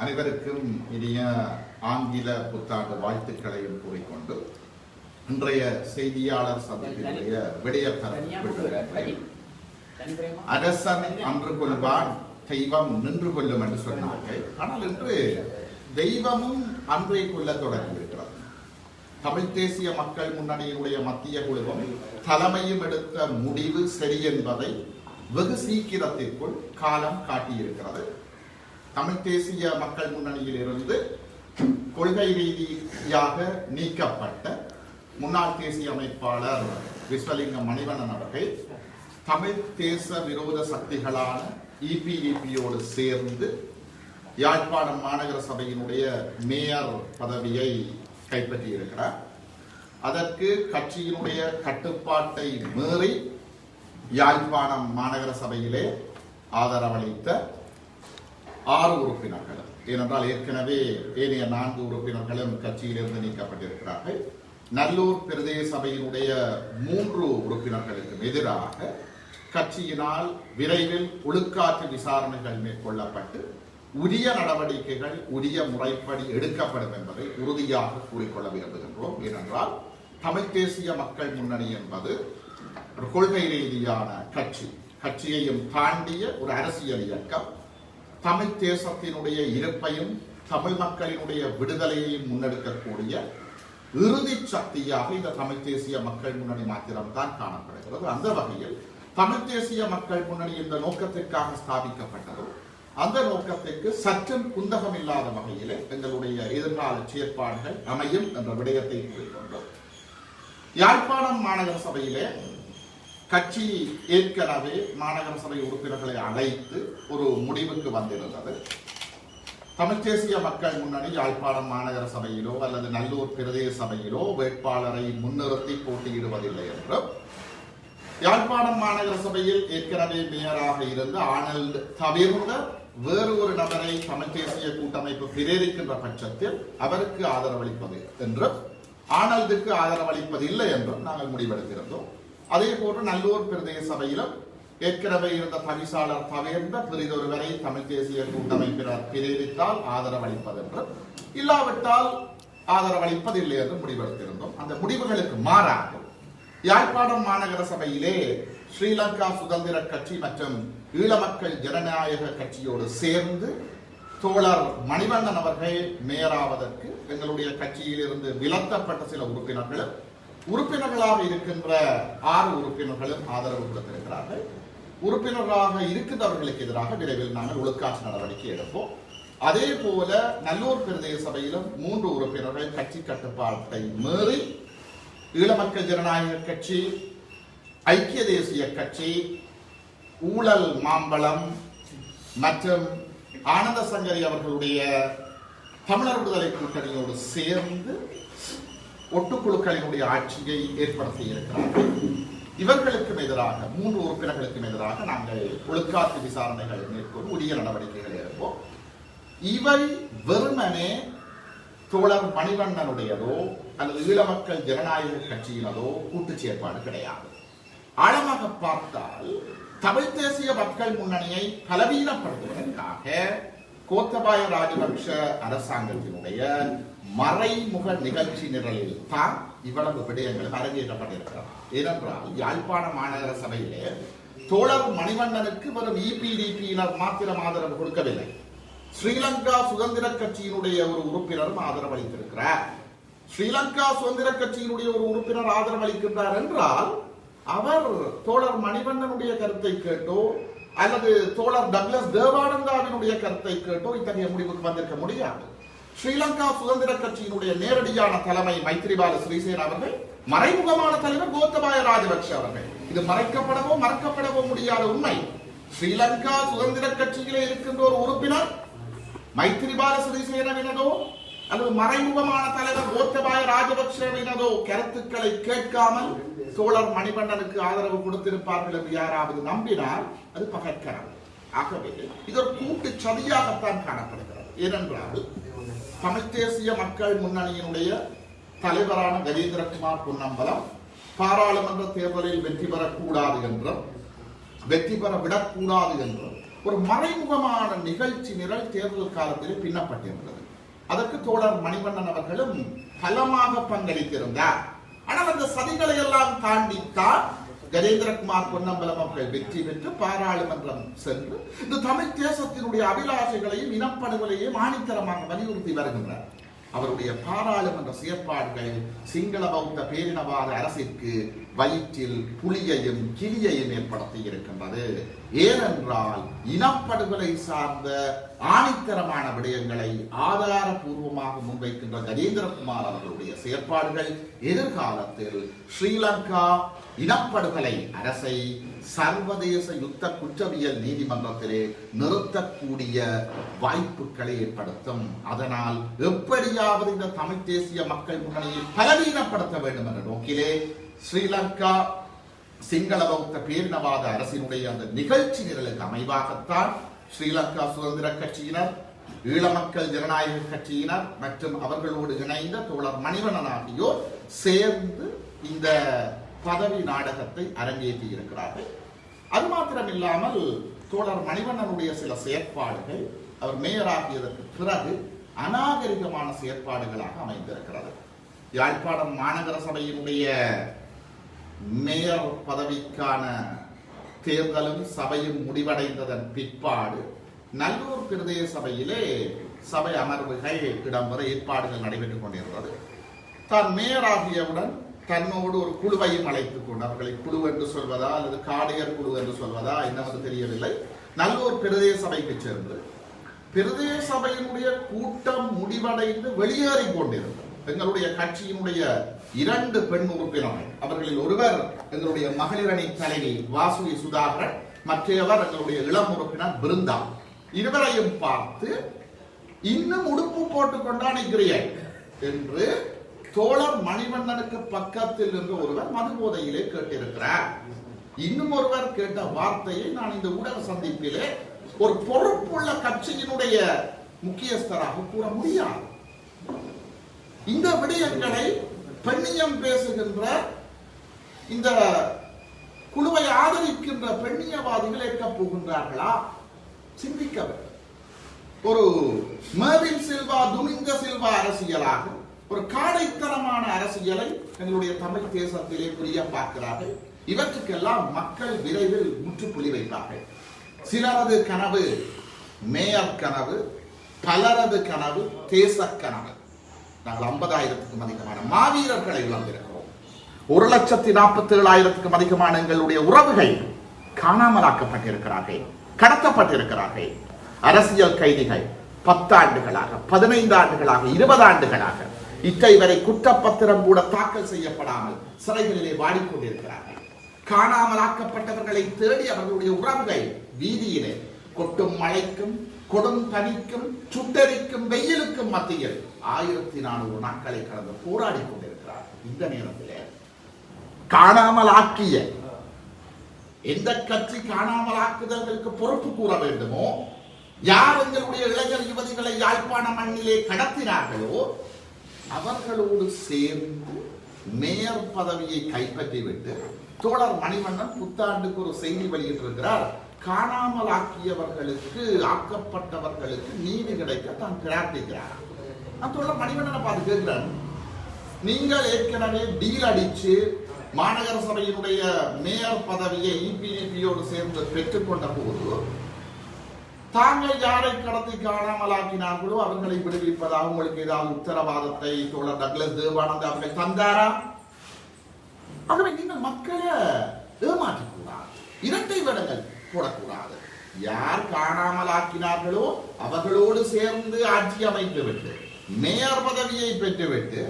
அனைவருக்கும் இனிய ஆங்கில புத்தாண்டு வாழ்த்துக்களையும் கூறிக்கொண்டு இன்றைய செய்தியாளர் சபையினுடைய அரசன் அன்று கொள்வான் தெய்வம் நின்று கொள்ளும் என்று சொன்னார்கள். ஆனால் இன்று தெய்வமும் அன்றை கொள்ள தொடங்கி இருக்கிறது. தமிழ் தேசிய மக்கள் முன்னணியினுடைய மத்திய குழுவும் தலைமையும் எடுத்த முடிவு சரி என்பதை வெகு சீக்கிரத்திற்குள் காலம் காட்டியிருக்கிறது. தமிழ் தேசிய மக்கள் முன்னணியில் இருந்து கொள்கை ரீதியாக நீக்கப்பட்ட முன்னாள் தேசிய அமைப்பாளர் விஸ்வலிங்கம் மணிவண்ணன் அவர்கள் தமிழ் தேச விரோத சக்திகளான இபிடிபியோடு சேர்ந்து யாழ்ப்பாணம் மாநகர சபையினுடைய மேயர் பதவியை கைப்பற்றி இருக்கிறார். அதற்கு கட்சியினுடைய கட்டுப்பாட்டை மீறி யாழ்ப்பாணம் மாநகர சபையிலே ஆதரவளித்த 6 உறுப்பினர்கள், ஏனென்றால் ஏற்கனவே ஏனைய 4 உறுப்பினர்களும் கட்சியிலிருந்து நீக்கப்பட்டிருக்கிறார்கள். நல்லூர் பிரதேச சபையினுடைய 3 உறுப்பினர்களுக்கும் எதிராக கட்சியினால் விரைவில் ஒழுக்காற்று விசாரணைகள் மேற்கொள்ளப்பட்டு உரிய நடவடிக்கைகள் உரிய முறைப்படி எடுக்கப்படும் என்பதை உறுதியாக கூறிக்கொள்ள விரும்புகின்றோம். ஏனென்றால் தமிழ் தேசிய மக்கள் முன்னணி என்பது ஒரு கொள்கை ரீதியான கட்சியையும் தாண்டிய ஒரு அரசியல் இயக்கம். தமிழ் தேசத்தினுடைய இருப்பையும் தமிழ் மக்களினுடைய விடுதலையையும் முன்னெடுக்கக்கூடிய இறுதி சக்தியாக இந்த தமிழ் தேசிய மக்கள் முன்னணி மாத்திரம்தான் காணப்படுகிறது. அந்த வகையில் தமிழ் தேசிய மக்கள் முன்னணி இந்த நோக்கத்திற்காக ஸ்தாபிக்கப்பட்டதோ அந்த நோக்கத்திற்கு சற்றும் குந்தகம் இல்லாத வகையில் எங்களுடைய எதிர்கால செயற்பாடுகள் அமையும் என்ற விடயத்தை கூறிக்கொண்டோம். யாழ்ப்பாணம் மாநகர சபையிலே கட்சி ஏற்கனவே மாநகர சபை உறுப்பினர்களை அழைத்து ஒரு முடிவுக்கு வந்திருந்தது. தமிழ் தேசிய மக்கள் முன்னணி யாழ்ப்பாணம் மாநகர சபையிலோ அல்லது நல்லூர் பிரதேச சபையிலோ வேட்பாளரை முன்னிறுத்தி போட்டியிடுவதில்லை என்றும், யாழ்ப்பாணம் மாநகர சபையில் ஏற்கனவே மேயராக இருந்த ஆனல்ட் தவிர்ந்த வேறு ஒரு நபரை தமிழ் தேசிய கூட்டமைப்பு பிரேரிக்கின்ற பட்சத்தில் அவருக்கு ஆதரவளிப்பது என்றும், ஆனல்டுக்கு ஆதரவளிப்பதில்லை என்றும் நாங்கள் முடிவெடுத்திருந்தோம். அதே போன்று நல்லூர் பிரதேச சபையிலும் ஏற்கனவே இருந்த தவிசாளர் தவிர்ந்த பிரிதொருவரை தமிழ் தேசிய கூட்டமைப்பினர் பிரேரித்தால் ஆதரவளிப்பது என்றும், இல்லாவிட்டால் ஆதரவளிப்பதில்லை என்று முடிவெடுத்திருந்தோம். அந்த முடிவுகளுக்கு மாறாக யாழ்ப்பாணம் மாநகர சபையிலே ஸ்ரீலங்கா சுதந்திர கட்சி மற்றும் ஈழ மக்கள் ஜனநாயக கட்சியோடு சேர்ந்து தோழர் மணிவண்ணன் அவர்கள் மேயராவதற்கு எங்களுடைய கட்சியில் இருந்து விலக்கப்பட்ட சில உறுப்பினர்களாக இருக்கின்ற 6 உறுப்பினர்களும் ஆதரவு கொடுத்திருக்கிறார்கள். உறுப்பினராக இருக்கின்றவர்களுக்கு எதிராக விரைவில் நாங்கள் ஒழுக்காற்று நடவடிக்கை எடுப்போம். அதே போல நல்லூர் பிரதேச சபையிலும் 3 உறுப்பினர்கள் கட்சி கட்டுப்பாட்டை மீறி ஈழ மக்கள் ஜனநாயக கட்சி, ஐக்கிய தேசிய கட்சி, ஊழல் மாம்பழம் மற்றும் ஆனந்த சங்கரி அவர்களுடைய தமிழர் விடுதலை கூட்டணியோடு சேர்ந்து ஒட்டுக்குழுக்களினுடைய ஆட்சியை ஏற்படுத்தி இருக்கிறார்கள். இவர்களுக்கும் எதிராக 3 உறுப்பினர்களுக்கும் எதிராக நாங்கள் ஒழுக்காற்று விசாரணைகள் மேற்கொண்டு உரிய நடவடிக்கைகள் எடுப்போம். இவை வெறுமனே தோழர் மணிவண்ணனுடையதோ அல்லது ஈழ மக்கள் ஜனநாயக கட்சியினதோ கூட்டு செயற்பாடு கிடையாது. ஆழமாக பார்த்தால் தமிழ் தேசிய மக்கள் முன்னணியை பலவீனப்படுத்துவதற்காக கோத்தபாய ராஜபக்ஷ அரசாங்கத்தினுடைய மறைமுக நிகழ்ச்சி நிரலில் தான் இவ்வளவு விடயங்கள் அரங்கேற்றப்பட்டிருக்கிறது. ஏனென்றால் யாழ்ப்பாண மாநகர சபையிலே தோழர் மணிவண்ணனுக்கு வரும் இபிடிபியினர் மாத்திரம் ஆதரவு கொடுக்கவில்லை. ஸ்ரீலங்கா சுதந்திர கட்சியினுடைய ஒரு உறுப்பினரும் ஆதரவளித்திருக்கிறார். ஸ்ரீலங்கா சுதந்திர கட்சியினுடைய ஒரு உறுப்பினர் ஆதரவளிக்கின்றார் என்றால் அவர் தோழர் மணிவண்ணனுடைய கருத்தை கேட்டோ அல்லது தோழர் டக்ளஸ் தேவானந்தாவினுடைய கருத்தை கேட்டோ இத்தகைய முடிவுக்கு வந்திருக்க முடியாது. ஸ்ரீலங்கா சுதந்திர கட்சியினுடைய நேரடியான தலைமை மைத்ரிபால சிறிசேன அவர்கள், மறைமுகமான தலைவர் கோத்தபாய ராஜபக்ஷ அவர்கள். இது மறைக்கப்படவோ மறக்கப்படவோ முடியாத உண்மை. ஸ்ரீலங்கா சுதந்திர கட்சியிலே இருக்கின்ற ஒரு உறுப்பினர் மைத்ரிபால சிறிசேனவினதோ அல்லது மறைமுகமான தலைவர் கோத்தபாய ராஜபக்ஷவினதோ கருத்துக்களை கேட்காமல் தோழர் மணிவண்ணனுக்கு ஆதரவு கொடுத்திருப்பார்கள் என்று யாராவது நம்பினால் அது பகற்கரம். ஆகவே இது ஒரு கூட்டு சதியாகத்தான் காணப்படுகிறது. ஏனென்றால் தமிழ் தேசிய மக்கள் முன்னணியினுடைய தலைவரான கஜேந்திரகுமார் பொன்னம்பலம் பாராளுமன்ற தேர்தலில் வெற்றி பெறக்கூடாது என்றும் வெற்றி பெற விடக்கூடாது என்றும் ஒரு மறைமுகமான நிகழ்ச்சி நிரல் தேர்தல் காலத்திலே பின்னப்பட்டிருந்தது. அதற்கு தோழர் மணிவண்ணன் அவர்களும் பலமாக பங்களித்திருந்தார். ஆனால் அந்த சதிகளை எல்லாம் தாண்டித்தான் கஜேந்திரகுமார் பொன்னம்பலம் அவர்கள் வெற்றி பெற்று பாராளுமன்றம் சென்று இந்த தமிழ் தேசத்தினுடைய அபிலாஷைகளையும் இனப்படுகொலையும் ஆணித்தரமாக வலியுறுத்தி வருகின்றார். அவருடைய பாராளுமன்ற செயற்பாடுகள் சிங்கள பௌத்த பேரினவாத அரசிற்கு வயிற்றில் புலியையும் கிளியையும் ஏற்படுத்தி இருக்கின்றது. ஏனென்றால் இனப்படுகொலை சார்ந்த ஆணித்தரமான விடயங்களை ஆதாரபூர்வமாக முன்வைக்கின்ற கஜேந்திரகுமார் அவர்களுடைய செயற்பாடுகள் எதிர்காலத்தில் ஸ்ரீலங்கா இனப்படுகொலை அரசை சர்வதேச யுத்த குற்றவியல் நீதிமன்றத்திலே நிறுத்தக்கூடிய வாய்ப்புகளை ஏற்படுத்தும். அதனால் எப்படியாவது இந்த தமிழ் தேசிய மக்கள் முன்னணியை பலவீனப்படுத்த வேண்டும் என்ற நோக்கிலே ஸ்ரீலங்கா சிங்கள பௌத்த பேரினவாத அரசினுடைய அந்த நிகழ்ச்சி நிரலுக்கு அமைவாகத்தான் ஸ்ரீலங்கா சுதந்திர கட்சியினர், ஈழ மக்கள் ஜனநாயக கட்சியினர் மற்றும் அவர்களோடு இணைந்த தோழர் மணிவண்ணன் ஆகியோர் சேர்ந்து இந்த பதவி நாடகத்தை அரங்கேற்றி இருக்கிறார்கள். அது மாத்திரமில்லாமல் தோழர் மணிவண்ணனுடைய சில செயற்பாடுகள் அவர் மேயராகியதற்கு பிறகு அநாகரிகமான செயற்பாடுகளாக அமைந்திருக்கிறது. யாழ்ப்பாணம் மாநகர சபையினுடைய மேயர் பதவிக்கான தேர்தலும் சபையும் முடிவடைந்ததன் பிற்பாடு நல்லூர் பிரதேச சபையிலே சபை அமர்வுகள் இடம்பெற ஏற்பாடுகள் நடைபெற்றுக் கொண்டிருந்தது. தான் மேயராகியவுடன் தன்னோடு ஒரு குழுவையும் அழைத்துக் கொண்டு, அவர்களை குழு என்று சொல்வதா அல்லது காடையர் குழு என்று சொல்வதா என்னவென்று தெரியவில்லை, நல்லூர் பிரதேச சபைக்கு சென்று பிரதேச சபையினுடைய கூட்டம் முடிவடைந்து வெளியேறி கொண்டிருந்தது. எங்களுடைய கட்சியினுடைய 2 பெண் உறுப்பினர்கள், அவர்களில் ஒருவர் எங்களுடைய மகளிரணி தலைவி வாசுகி சுதாகரன், மற்றவர் எங்களுடைய இளம் உறுப்பினர் பிருந்தா. இருவரையும் பார்த்து இன்னும் உடுப்பு போட்டுக் கொண்டா நிற்கிறீர்கள் என்று தோழர் மணிவண்ணனுக்கு பக்கத்தில் இருந்து ஒருவர் மது போதையிலே கேட்டிருக்கிறார். இன்னும் ஒருவர் கேட்ட வார்த்தையை நான் இந்த ஊடக சந்திப்பிலே ஒரு பொறுப்புள்ள கட்சியினுடைய முக்கியஸ்தராக கூற முடியாது. இந்த விடயங்களை பெண்ணியம் பேசுகின்ற இந்த குழுவை ஆதரிக்கின்ற பெண்ணியவாதிகள் ஏற்கப் போகின்றார்களா? சிந்திக்க வேண்டும். ஒரு மேவின் சில்வா துமிந்த சில்வா அரசியலாக ஒரு காடைத்தனமான அரசியலை எங்களுடைய தமிழ் தேசத்திலே புரிய பார்க்கிறார்கள். இவற்றுக்கெல்லாம் மக்கள் விரைவில் முற்றுப்புள்ளி வைப்பார்கள். சிலரது கனவு மேயர் கனவு, பலரது கனவு தேச கனவு. நாங்கள் 50,000க்கும் அதிகமான மாவீரர்களை இழந்திருக்கிறோம். 1,47,000க்கும் அதிகமான எங்களுடைய உறவுகள் காணாமலாக்கப்பட்டிருக்கிறார்கள், கடத்தப்பட்டிருக்கிறார்கள். அரசியல் கைதிகள் 10 ஆண்டுகளாக, 15 ஆண்டுகளாக, 20 ஆண்டுகளாக இத்தை வரை குற்றப்பத்திரம் கூட தாக்கல் செய்யப்படாமல் சிறைகளிலே வாடிக்கொண்டிருக்கிறார்கள். காணாமலாக்கப்பட்டவர்களை தேடி அவர்களுடைய உறவுகள் வீதியிலே கொட்டும் மழைக்கும் கொடும் பனிக்கும் சுட்டரிக்கும் வெயிலுக்கும் மத்தியில் 1400 நாட்களை கடந்து போராடி கொண்டிருக்கிறார். இந்த நேரத்தில் காணாமல் ஆக்கிய எந்த கட்சி காணாமல் ஆக்குதல்களுக்கு பொறுப்பு கூற வேண்டுமோ, யார் எங்களுடைய இளைஞர் யுவதிகளை யாழ்ப்பாண மண்ணிலே கடத்தினார்களோ அவர்களோடு சேர்ந்து மேயர் பதவியை கைப்பற்றிவிட்டு தோழர் மணிவண்ணன் புத்தாண்டுக்கு ஒரு செய்தி வெளியிட்டிருக்கிறார். காணாமல் ஆக்கியவர்களுக்கு, ஆக்கப்பட்டவர்களுக்கு நீதி கிடைக்க தான் பிரார்த்திக்கிறார். நான் தோழர் மணிவண்ணனை பார்த்து கேட்கிறேன், நீங்கள் ஏற்கனவே டீல் அடிச்சு மாநகர சபையினுடைய மேயர் பதவியை இபிடிபியோடு சேர்ந்து பெற்றுக்கொண்ட போது தாங்கள் யாரை கடத்தி காணாமல் ஆக்கினார்களோ அவர்களை விடுவிப்பதாக உங்களுக்கு ஏதாவது உத்தரவாதத்தை தோழர் டக்ளஸ் தேவானந்த் அவர்கள் தந்தாரா? ஆகவே நீங்கள் மக்களை ஏமாற்றக்கூடாது, இரட்டை வேடங்கள் போடக்கூடாது. யார் காணாமல் ஆக்கினார்களோ அவர்களோடு சேர்ந்து ஆட்சி அமைத்துவிட்டு மேயர் பதவியை பெற்றுவிட்டு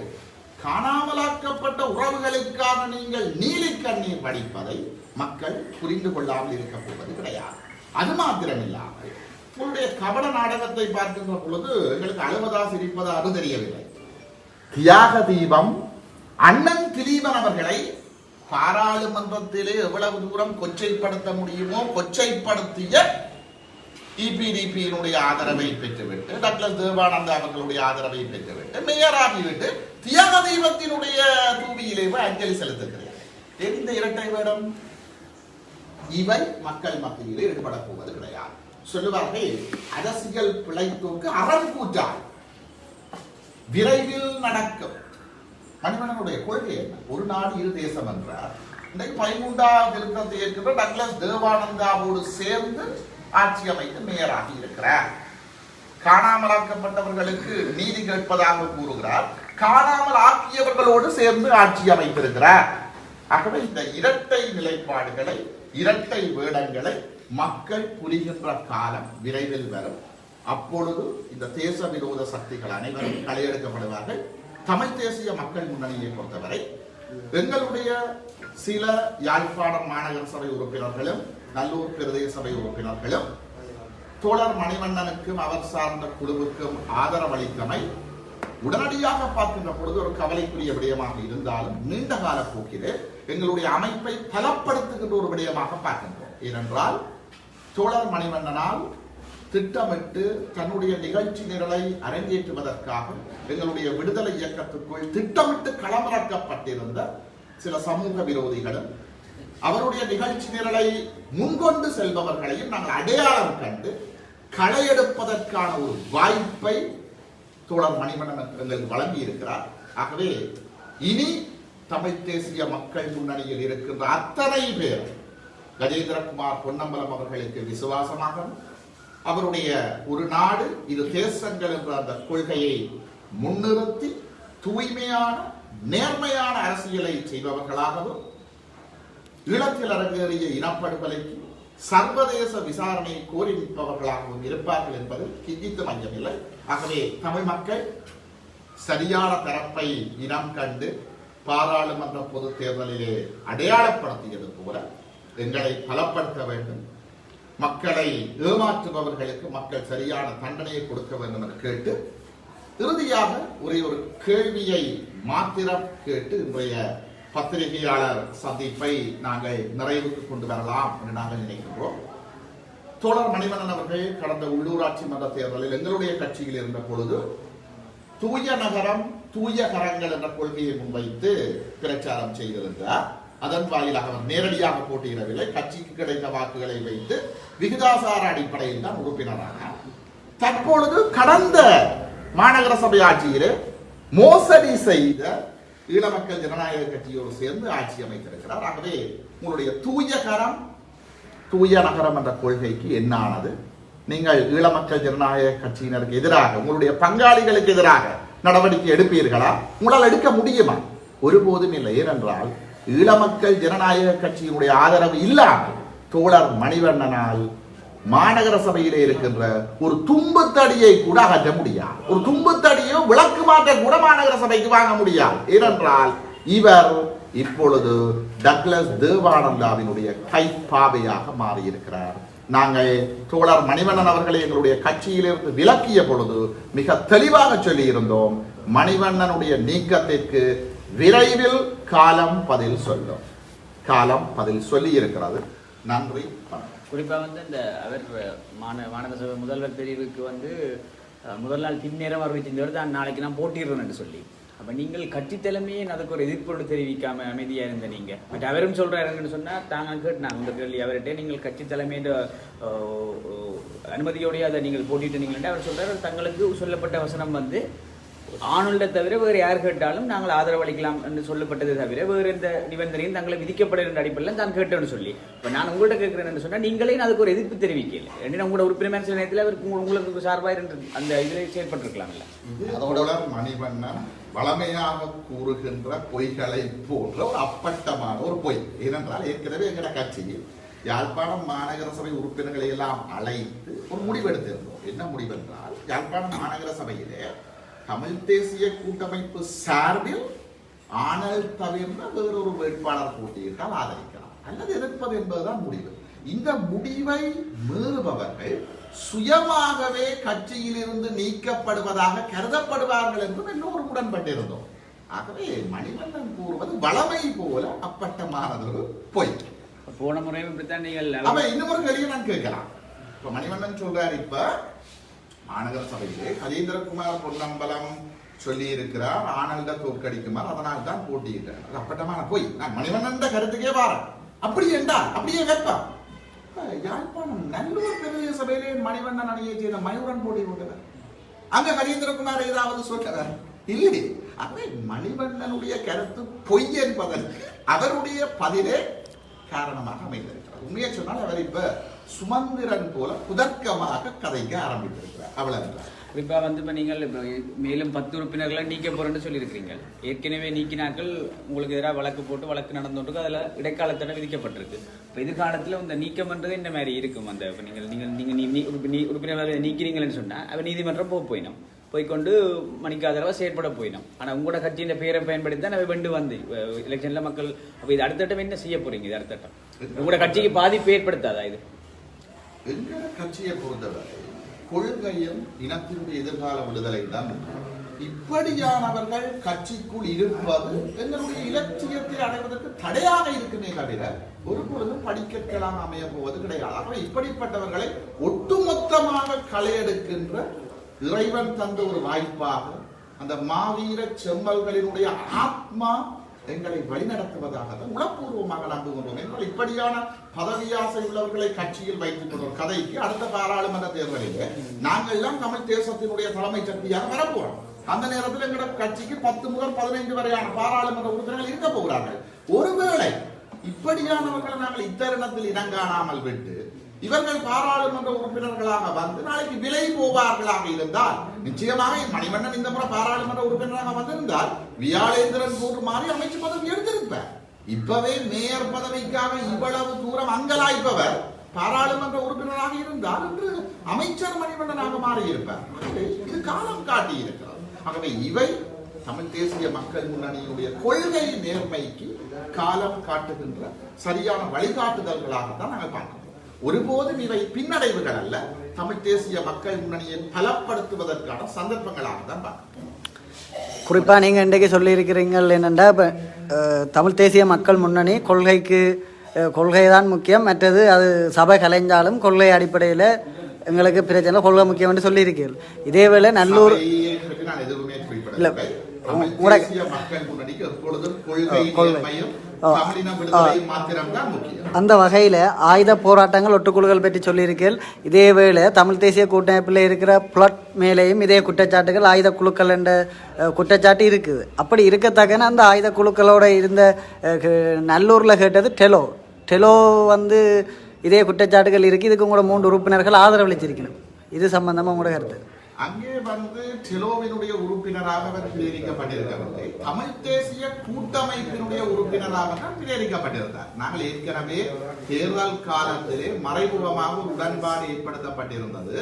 காணாமலாக்கப்பட்ட உறவுகளுக்காக நீங்கள் நீலி கண்ணீர் படிப்பதை மக்கள் புரிந்து கொள்ளாமல் இருக்க போவது கிடையாது. அது மாத்திரமில்லாமல் உங்களுடைய கபட நாடகத்தை பார்க்கின்ற பொழுது எங்களுக்கு அழுவதா சிரிப்பதா அது தெரியவில்லை. தியாக தீபம் அண்ணன் திலீபன் அவர்களை பாராளுமன்றத்திலே எவ்வளவு தூரம் கொச்சைப்படுத்த முடியுமோ கொச்சைப்படுத்திய இபிடிபியினுடைய ஆதரவை பெற்றுவிட்டு டக்ளஸ் தேவானந்தா அவர்களுடைய ஆதரவை பெற்றுவிட்டு மேயராகிவிட்டு தியாக தீபத்தினுடைய தூவியிலே அஞ்சலி செலுத்துகிறேன். எந்த இரட்டை வேடம்? இவை மக்கள் மத்தியிலே ஈடுபட போவது கிடையாது. சொல்லுவார்கள் அரசியல் பிழைத்தோருக்கு அறங்கூற்றால் விரைவில் நடக்கும். மணிவண்ணனுடைய கொள்கை என்ன? ஒரு நாடு இரு தேசம் என்றார். இன்றைக்கு 13வது திருத்தத்தை ஏற்கின்ற டக்ளஸ் தேவானந்தாவோடு சேர்ந்து ஆட்சி அமைத்து மேயராகி இருக்கிறார். காணாமலாக்கப்பட்டவர்களுக்கு நீதி கேட்பதாக கூறுகிறார். காணாமல் ஆக்கியவர்களோடு சேர்ந்து ஆட்சி அமைத்திருக்கிறார். ஆகவே இந்த இரட்டை நிலைப்பாடுகளை, இரட்டை வேடங்களை மக்கள் புரிகின்ற காலம் விரைவில் வரும். அப்பொழுது இந்த தேச விரோத சக்திகள் அனைவரும் களையெடுக்கப்படுவார்கள். தமிழ் தேசிய மக்கள் முன்னணியை பொறுத்தவரை எங்களுடைய சில யாழ்ப்பாணம் மாநகர சபை உறுப்பினர்களும் நல்லூர் பிரதேச சபை உறுப்பினர்களும் தோழர் மணிவண்ணனுக்கும் அவர் சார்ந்த குழுவுக்கும் ஆதரவளித்தமை உடனடியாக பார்க்கின்ற பொழுது ஒரு கவலைக்குரிய விடயமாக இருந்தாலும் நீண்ட கால போக்கிலே எங்களுடைய அமைப்பை பலப்படுத்துகின்ற ஒரு விடயமாக பார்க்கின்றோம். ஏனென்றால் தோழர் மணிவண்ணனால் திட்டமிட்டு தன்னுடைய நிகழ்ச்சி நிரலை அரங்கேற்றுவதற்காக எங்களுடைய விடுதலை இயக்கத்துக்குள் திட்டமிட்டு களமிறக்கப்பட்டிருந்த சில சமூக விரோதிகளும் அவருடைய நிகழ்ச்சி நிரலை முன்கொண்டு செல்பவர்களையும் நாங்கள் அடையாளம் கண்டு களையெடுப்பதற்கான ஒரு வாய்ப்பை தோழர் மணிவண்ணன் எங்களுக்கு வழங்கி இருக்கிறார். ஆகவே இனி தமிழ் தேசிய மக்கள் முன்னணியில் இருக்கின்ற அத்தனை பேர் கஜேந்திரகுமார் பொன்னம்பலம் அவர்களுக்கு விசுவாசமாக அவருடைய ஒரு நாடு இரு தேசங்கள் என்ற அந்த கொள்கையை முன்னிறுத்தி தூய்மையான நேர்மையான அரசியலை செய்பவர்களாகவும் ஈழத்தில் அரங்கேறிய இனப்படுகொலைக்கு சர்வதேச விசாரணையை கோரி நிற்பவர்களாகவும் இருப்பார்கள் என்பதில் கிஞ்சித்து மஞ்சமில்லை. ஆகவே தமிழ் மக்கள் சரியான தரப்பை இனம் கண்டு பாராளுமன்ற பொது தேர்தலிலே அடையாளப்படுத்தியது போல எங்களை பலப்படுத்த வேண்டும். மக்களை ஏமாற்றுபவர்களுக்கு மக்கள் சரியான தண்டனையை கொடுக்க வேண்டும் என்று கேட்டு இறுதியாக ஒரே ஒரு கேள்வியை மாத்திரம் கேட்டு இன்றைய பத்திரிகையாளர் சந்திப்பை நாங்கள் நிறைவுக்கு கொண்டு வரலாம் என்று நாங்கள் நினைக்கின்றோம். தோழர் மணிவண்ணன் அவர்கள் கடந்த உள்ளூராட்சி மன்ற தேர்தலில் எங்களுடைய கட்சியில் இருந்த பொழுது தூய நகரம் தூய கரங்கள் என்ற கொள்கையை முன்வைத்து பிரச்சாரம் செய்திருந்தார். அதன் வாயிலாக அவர் நேரடியாக போட்டியிடவில்லை. கட்சிக்கு கிடைத்த வாக்குகளை வைத்து விகிதாசார அடிப்படையில் தான் உறுப்பினரானார். தற்பொழுது கடந்த மாநகர சபை ஆட்சியிலே மோசடி செய்த ஈழ மக்கள் ஜனநாயக கட்சியோடு சேர்ந்து ஆட்சி அமைத்திருக்கிறார். ஆகவே உங்களுடைய தூய கரம் தூய நகரம் என்ற கொள்கைக்கு என்ன ஆனது? நீங்கள் ஈழ மக்கள் ஜனநாயக கட்சியினருக்கு எதிராக உங்களுடைய பங்காளிகளுக்கு எதிராக நடவடிக்கை எடுப்பீர்களா? உங்களால் எடுக்க முடியுமா? ஒருபோதும் இல்லை. ஏனென்றால் ஈழ மக்கள் ஜனநாயக கட்சியினுடைய ஆதரவு இல்லாமல் தோழர் மணிவண்ணனால் மாநகர சபையிலே இருக்கின்ற ஒரு தும்புத்தடியை கூட அகற்ற முடியாது. ஒரு தும்புத்தடியோ விளக்கு மாற்ற கூட மாநகர சபைக்கு வாங்க முடியாது. ஏனென்றால் இவர் இப்பொழுது டக்ளஸ் தேவானந்தாவினுடைய கைப்பாவையாக மாறியிருக்கிறார். நாங்கள் தோழர் மணிவண்ணன் அவர்களை எங்களுடைய கட்சியிலிருந்து விலக்கிய பொழுது மிக தெளிவாக சொல்லி இருந்தோம், மணிவண்ணனுடைய நீக்கத்திற்கு விரைவில் காலம் பதில் சொல்லும். காலம் பதில் சொல்லி இருக்கிறது. நன்றி. குறிப்பாக இந்த அவர் மாநகர சபை முதல்வர் தெரிவுக்கு முதல் நாள் பின்னேறம் அறிவிச்சிருந்தவர் தான் நாளைக்கு நான் போட்டிடுறேன் என்று சொல்லி, அப்போ நீங்கள் கட்சி தலைமையை அதுக்கு ஒரு எதிர்ப்பொருள் தெரிவிக்காம அமைதியாக இருந்த நீங்கள் பட் அவரும் சொல்கிறாருன்னு சொன்னால் தாங்க கேட்டாங்க இந்த கேள்வி அவர்கிட்ட, நீங்கள் கட்சி தலைமையின் அனுமதியோடைய அதை நீங்கள் போட்டிட்டு நீங்கள் அவர் சொல்கிறார், தங்களுக்கு சொல்லப்பட்ட வசனம் ஆணுள்ட தவிர வேறு யார் கேட்டாலும் நாங்கள் ஆதரவளிக்கலாம் என்று சொல்லப்பட்டது தவிர வேறு எந்த நிபந்தனையும் தங்களை விதிக்கப்படுகின்ற அடிப்படையில் தான் கேட்டேன்னு சொல்லி, இப்போ நான் உங்கள்கிட்ட கேட்குறேன் என்று சொன்னால் நீங்களே அதுக்கு ஒரு எதிர்ப்பு தெரிவிக்கல. ஏன்னா உங்களோட உறுப்பினர் சில நேரத்தில் அவருக்கு உங்களுக்கு சார்பாக அந்த இதில் செயல்பட்டுருக்கலாம். இல்லை அதோட மணிவண்ணன் வளமையாக கூறுகின்ற பொய்களை போன்ற ஒரு அப்பட்டமான ஒரு பொய். ஏனென்றால் ஏற்கனவே எங்கட கட்சியில் யாழ்ப்பாணம் மாநகர சபை உறுப்பினர்களை எல்லாம் அழைத்து ஒரு முடிவெடுத்திருந்தோம். என்ன முடிவென்றால், யாழ்ப்பாணம் மாநகர சபையிலே தமிழ் தேசிய கூட்டமைப்பு சார்பில் ஆனல் தவிர்ந்த வேறொரு வேட்பாளர் போட்டியிட்டால் ஆதரிக்கலாம் அல்லது எதிர்ப்பது என்பதுதான் முடிவு. இந்த முடிவை மீறுபவர்கள் சுயமாகவே கட்சியிலிருந்து நீக்கப்படுவதாக கருதப்படுவார்கள் என்றும் இன்னொரு உடன்பட்டிருந்தோம். ஆகவே மணிவண்ணன் கூறுவது வளமை போல அப்பட்டமானதொரு பொய். போன முறையும் இப்படித்தான் நீங்கள் இன்னொரு கேள்வியை நான் கேட்கலாம். இப்ப மணிவண்ணன் சொல்றாரு, இப்ப மாநகர சபையிலே கஜேந்திரகுமார் பொன்னம்பலம் சொல்லி இருக்கிறார், ஆனல்ட தோற்கடிக்குமார், அதனால் தான் போட்டியிட்டார். அது அப்பட்டமான போய் நான் மணிவண்ணன் கருத்துக்கே வாரேன். அப்படி என்றால் அப்படியே வைப்பான். யாழ்ப்பாணம் நல்லூர் பிரதேச சபையிலே மணிவண்ணன் அணியை செய்த மயூரன் போட்டி கொண்டவர். அங்க ஹரீந்திரகுமார் ஏதாவது சொன்னவர் இல்லை. அவை மணிவண்ணனுடைய கருத்து பொய் என்பதற்கு அவருடைய பதிலே காரணமாக அமைந்திருக்கிறார். உண்மையை சொன்னால் அவர் இப்ப சுமந்திரன் போல புதர்க்கமாக கதைக்க ஆரம்பித்திருக்கிறார். அவ்வளவு குறிப்பாக வந்து இப்போ நீங்கள் இப்போ மேலும் 10 உறுப்பினர்களை நீக்க போறேன்னு சொல்லியிருக்கிறீங்க. ஏற்கனவே நீக்கினாக்கள் உங்களுக்கு எதிராக வழக்கு போட்டு வழக்கு நடந்துருக்கு. அதில் இடைக்காலத்தடை விதிக்கப்பட்டிருக்கு. இப்போ எதிர்காலத்தில் இந்த நீக்கம்ன்றது இந்த மாதிரி இருக்கும். அந்த இப்போ நீங்கள் உறுப்பினர்களை நீக்கிறீங்களன்னு சொன்னால் அவர் நீதிமன்றம் போயினோம், போய்கொண்டு மணிக்காதரவா செயற்பட போயினோம். ஆனால் உங்களோட கட்சியின் பேரை பயன்படுத்தி தான் அவை வெண்டு வந்து எலெக்ஷன்ல மக்கள் அப்போ இது அடுத்தட்டம் என்ன செய்ய போறீங்க? இது அடுத்தட்டம் உங்களோட கட்சிக்கு பாதிப்பு ஏற்படுத்தாதா? இது எங்களோட கட்சியை பொறுத்தவரை கொள்கையும் இனத்தினுடைய எதிர்கால விடுதலை தான். இப்படியானவர்கள் கட்சிக்குள் இருப்பது எங்களுடைய இலட்சியத்தை அடைவதற்கு தடையாக இருக்குமே தவிர ஒருபொழுதும் படிக்கலாம் அமைய போவது கிடையாது. ஆகவே இப்படிப்பட்டவர்களை ஒட்டுமொத்தமாக களையெடுக்கின்ற இறைவன் தந்த ஒரு வாய்ப்பாக அந்த மாவீர செம்மல்களினுடைய ஆத்மா எங்களை வழிநடத்துவதாக தான் உளப்பூர்வமாக நம்புகின்றோம். என்றால் இப்படியான பதவியாசை உள்ளவர்களை கட்சியில் வைத்துக் கொண்ட கதைக்கு அடுத்த பாராளுமன்ற தேர்தலில் நாங்கள் எல்லாம் தமிழ் தேசத்தினுடைய தலைமை சக்தியாக வரப்போறோம். அந்த நேரத்தில் எங்களோட கட்சிக்கு 10 முதல் 15 வரையான பாராளுமன்ற உறுப்பினர்கள் இருக்க போகிறார்கள். ஒருவேளை இப்படியானவர்களை நாங்கள் இத்தருணத்தில் இனங்காணாமல் விட்டு இவர்கள் பாராளுமன்ற உறுப்பினர்களாக வந்து நாளைக்கு விலை போவார்களாக இருந்தால் நிச்சயமாக மணிவண்ணன் இந்த முறை பாராளுமன்ற உறுப்பினராக வந்திருந்தால் வியாழேந்திரன் போன்று மாறி அமைச்சு பதவி எடுத்திருப்பார். இப்பவே மேயர் பதவிக்காக இவ்வளவு தூரம் அங்கலாய்ப்பவர் பாராளுமன்ற உறுப்பினராக இருந்தால் இன்று அமைச்சர் மணிவண்ணனாக மாறியிருப்பார். இது காலம் காட்டி இருக்கிறது. ஆகவே இவை தமிழ் தேசிய மக்கள் முன்னணியுடைய கொள்கை நேர்மைக்கு காலம் காட்டுகின்ற சரியான வழிகாட்டுதல்களாகத்தான் நாங்கள் பார்க்கிறோம். ஒருபோதும் இவை பின்னடைவுகள் அல்ல, தமிழ் தேசிய மக்கள் முன்னணியை பலப்படுத்துவதற்கான சந்தர்ப்பங்களாக தான் பார்க்கிறோம். குறிப்பாக நீங்கள் இன்றைக்கு சொல்லியிருக்கிறீங்கள் என்னென்னா, இப்போ தமிழ் தேசிய மக்கள் முன்னணி கொள்கை தான் முக்கியம், மற்றது அது சபை கலைஞ்சாலும் கொள்கை அடிப்படையில் எங்களுக்கு பிரச்சனை கொள்கை முக்கியம் என்று சொல்லியிருக்கீர்கள். இதேவேளை நல்லூர் இல்லை அந்த வகையில் ஆயுத போராட்டங்கள் ஒட்டுக்குழுக்கள் பற்றி சொல்லியிருக்கீர்கள். இதேவேளை தமிழ் தேசிய கூட்டமைப்பில் இருக்கிற புலட் மேலேயும் இதே குற்றச்சாட்டுகள் ஆயுத குழுக்கள் என்ற குற்றச்சாட்டு இருக்குது. அப்படி இருக்கத்தக்கன அந்த ஆயுத குழுக்களோட இருந்த நல்லூரில் கேட்டது டெலோ வந்து இதே குற்றச்சாட்டுகள் இருக்குது. இதுக்கு உங்களோட 3 உறுப்பினர்கள் ஆதரவளிச்சிருக்கணும். இது சம்பந்தமாக உங்களோட கருத்து? அங்கே வந்து டெலோவினுடைய உறுப்பினராக அவர் பிரேரிக்கப்பட்டிருக்கவில்லை, தமிழ் தேசிய கூட்டமைப்பினுடைய உறுப்பினராக தான் பிரேரிக்கப்பட்டிருந்தார். நாங்கள் ஏற்கனவே தேர்தல் காலத்திலே மறைமுகமாக ஒரு உடன்பாடு ஏற்படுத்தப்பட்டிருந்தது.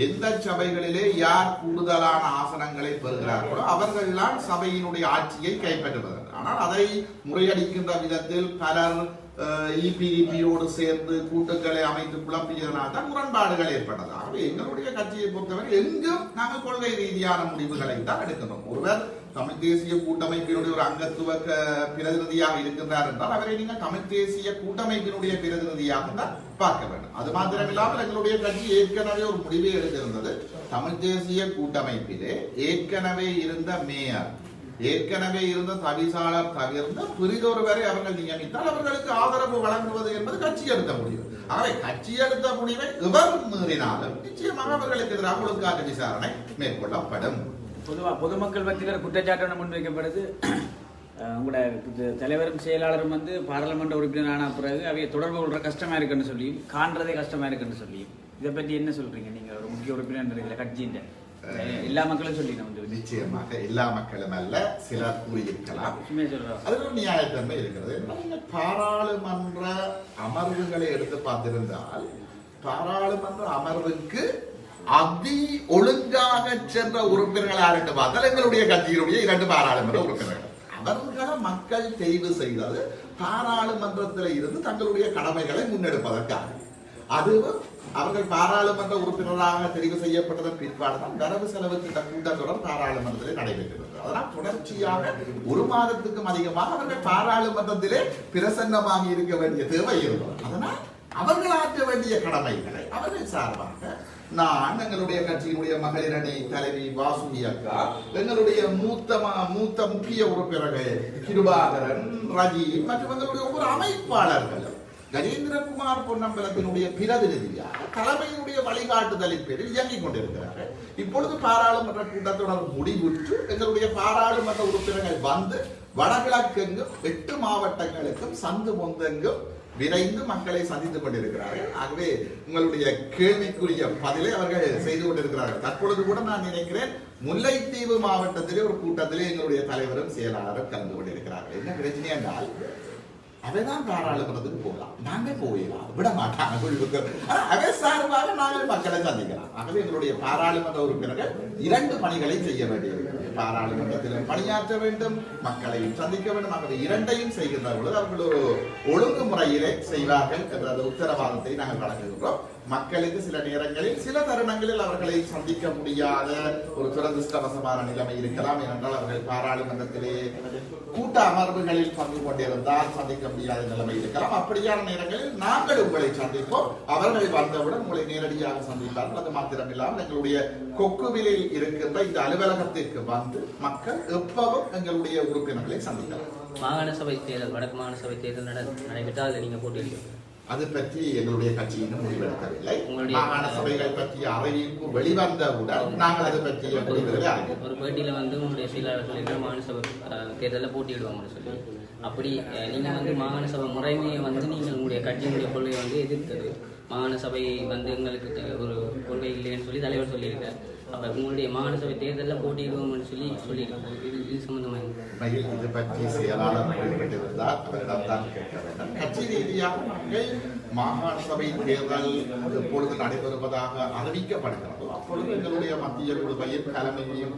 எந்த சபைகளிலே யார் கூடுதலான ஆசனங்களை பெறுகிறார்களோ அவர்கள்தான் சபையினுடைய ஆட்சியை கைப்பற்றுவதற்கு. ஆனால் அதை முறையடிக்கின்ற விதத்தில் பலர் இபிடிபியோடு சேர்ந்து கூட்டங்களை அமைத்து குழப்பியதனால் தான் முரண்பாடுகள் ஏற்பட்டது. ஆகவே எங்களுடைய கட்சியை பொறுத்தவரை எங்கும் நாங்கள் கொள்கை ரீதியான முடிவுகளை தான் எடுக்கணும். ஒருவர் தமிழ் தேசிய கூட்டமைப்பினுடைய ஒரு அங்கத்துவ பிரதிநிதியாக இருக்கின்றார் என்றால் அவரை நீங்கள் தமிழ் தேசிய கூட்டமைப்பினுடைய பிரதிநிதியாக தான் பார்க்க வேண்டும். அது மாத்திரமில்லாமல் எங்களுடைய கட்சி ஏற்கனவே ஒரு முடிவை எடுத்திருந்தது. தமிழ் தேசிய கூட்டமைப்பிலே ஏற்கனவே இருந்த மேயர், ஏற்கனவே இருந்த தவிசாளர் தவிர்ந்த பிரிதொருவரை அவர்கள் நியமித்தால் அவர்களுக்கு ஆதரவு வழங்குவது என்பது கட்சி எடுத்த முடிவு. ஆகவே கட்சி எடுத்த முடிவை எவர் மீறினாலும் நிச்சயமாக அவர்களுக்கு எதிராக ஒழுங்காற்று விசாரணை மேற்கொள்ளப்படும். பொதுமக்கள் மத்தியில் குற்றச்சாட்டு முன்வைக்கப்படுது. உங்களோட தலைவரும் செயலாளரும் வந்து பாராளுமன்ற உறுப்பினரான பிறகு அவைய தொடர்பு கொள்ற கஷ்டமா இருக்குன்னு சொல்லியும் காண்றதே கஷ்டமா இருக்குன்னு சொல்லியும் இதை பற்றி என்ன சொல்றீங்க? நீங்க ஒரு முக்கிய உறுப்பினர் கட்சியின் எல்லா மக்களும் சொல்லி நிச்சயமாக எல்லா மக்களும் அல்ல, சிலர் கூறியிருக்கலாம். அது ஒரு நியாயத்தன்மை இருக்கிறது. பாராளுமன்ற அமர்வுகளை எடுத்து பார்த்திருந்தால் பாராளுமன்ற அமர்வுக்கு அதி ஒழுங்காக சென்ற உறுப்பினர்கள் யார் என்று பார்த்தால் எங்களுடைய கட்சியினுடைய 2 பாராளுமன்ற உறுப்பினர்கள். அவர்களை மக்கள் தெரிவு செய்தது பாராளுமன்றத்தில் இருந்து தங்களுடைய கடமைகளை முன்னெடுப்பதற்காக. அதுவும் அவர்கள் பாராளுமன்ற உறுப்பினராக தெரிவு செய்யப்பட்டதன் பிற்பாடுதான் வரவு செலவு திட்ட கூட்டத்தொடர் பாராளுமன்றத்திலே நடைபெற்றது. அதனால் தொடர்ச்சியாக 1 மாதத்துக்கும் அதிகமாக அவர்கள் பாராளுமன்றத்திலே பிரசன்னமாக இருக்க வேண்டிய தேவை இருந்தது. அதனால் அவர்கள் ஆற்ற வேண்டிய கடமைகளை அவர்கள் சார்பாக நான், எங்களுடைய கட்சியினுடைய மகளிர் அணி தலைவி வாசுகி அக்கா, எங்களுடைய மூத்த முக்கிய உறுப்பினர்கள் கிருபாகரன், ரஜி மற்றும் எங்களுடைய ஒவ்வொரு அமைப்பாளர்களும் கஜேந்திரகுமார் பொன்னம்பலத்தினுடைய பிரதிநிதியாக தலைமையினுடைய வழிகாட்டுதலின் பேரில் இயங்கிக் கொண்டிருக்கிறார்கள். இப்பொழுது பாராளுமன்ற கூட்டத்தொடர் முடிவுற்று எங்களுடைய பாராளுமன்ற உறுப்பினர்கள் வந்து வடகிழக்கெங்கும் 8 மாவட்டங்களுக்கும் சந்து பொந்தெங்கும் விரைந்து மக்களை சந்தித்துக் கொண்டிருக்கிறார்கள். ஆகவே உங்களுடைய கேள்விக்குரிய பதிலை அவர்கள் செய்து கொண்டிருக்கிறார்கள். தற்பொழுது கூட நான் நினைக்கிறேன் முல்லைத்தீவு மாவட்டத்திலே ஒரு கூட்டத்திலே எங்களுடைய தலைவரும் செயலாளரும் கலந்து கொண்டிருக்கிறார்கள். என்ன பிரச்சனை என்றால் அவைதான் பாராளுமன்றத்துக்கு போகலாம், நாங்கள் போயிடலாம், விட மாட்டாங்க. அவை சார்பாக நாங்கள் மக்களை சந்திக்கலாம். ஆகவே எங்களுடைய பாராளுமன்ற உறுப்பினர்கள் 2 பணிகளை செய்ய வேண்டியிருக்கிறது. பாராளுமன்றத்திலும் பணியாற்ற வேண்டும், மக்களையும் சந்திக்க வேண்டும். ஆகவே 2ஐயும் செய்கின்ற பொழுது அவர்கள் ஒரு ஒழுங்குமுறையிலே செய்வார்கள் என்ற உத்தரவாதத்தை நாங்கள் வழங்குகின்றோம். மக்களுக்கு சில நேரங்களில் சில தருணங்களில் அவர்களை சந்திக்க முடியாத ஒரு துரதிருஷ்டவசமான நிலைமை இருக்கலாம். ஏனென்றால் அவர்கள் பாராளுமன்றத்திலே கூட்ட அமர்வுகளில் பங்கு கொண்டிருந்தால் சந்திக்க முடியாத நிலைமை இருக்கலாம். அப்படியான நேரங்களில் நாங்கள் உங்களை சந்திப்போம். அவர்கள் வந்தவுடன் உங்களை நேரடியாக சந்திப்பார்கள். அது மாத்திரமில்லாமல் எங்களுடைய கொக்குவிலில் இருக்கின்ற இந்த அலுவலகத்திற்கு வந்து மக்கள் எப்பவும் எங்களுடைய உறுப்பினர்களை சந்திக்கலாம். மாகாண சபை தேர்தல், வடக்கு மாகாண சபை தேர்தல் நடைபெற்றால் அதில் நீங்க போட்டியிடுவீங்க? அது பற்றி எங்களுடைய கட்சி இன்னும் முடிவெடுக்கவில்லை. மாகாண சபைகள் பற்றிய அறிவிப்பு வெளிவந்தவுடன் நாங்கள் அது பற்றிய முடிவுகளை அறிவிப்போம். ஒரு பேட்டியில வந்து உங்களுடைய செயலாளர் சொல்லியிருக்கிற மாகாண சபை தேர்தலில் போட்டியிடுவாங்கன்னு சொல்லி, அப்படி நீங்க வந்து மாகாண சபை முறைமையை வந்து நீங்கள் உங்களுடைய கட்சியினுடைய கொள்கையை வந்து எதிர்த்தது, மாகாண சபை வந்து எங்களுக்கு ஒரு கொள்கை இல்லைன்னு சொல்லி தலைவர் சொல்லியிருக்கார். அப்ப உங்களுடைய மாகாண சபை தேர்தலில் போட்டியிடுவோம்னு சொல்லியிருக்காங்க. இது சம்பந்தமாக இது பற்றி செயலாளர் ஈடுபட்டிருந்தால் அவரிடம்தான் கேட்க வேண்டும். கட்சி ரீதியாக நாங்கள் மாகாண சபை தேர்தல் எப்பொழுது நடைபெறுவதாக அறிவிக்கப்படுகிறதோ அப்பொழுது எங்களுடைய மத்திய குழுவையும் தலைமையையும்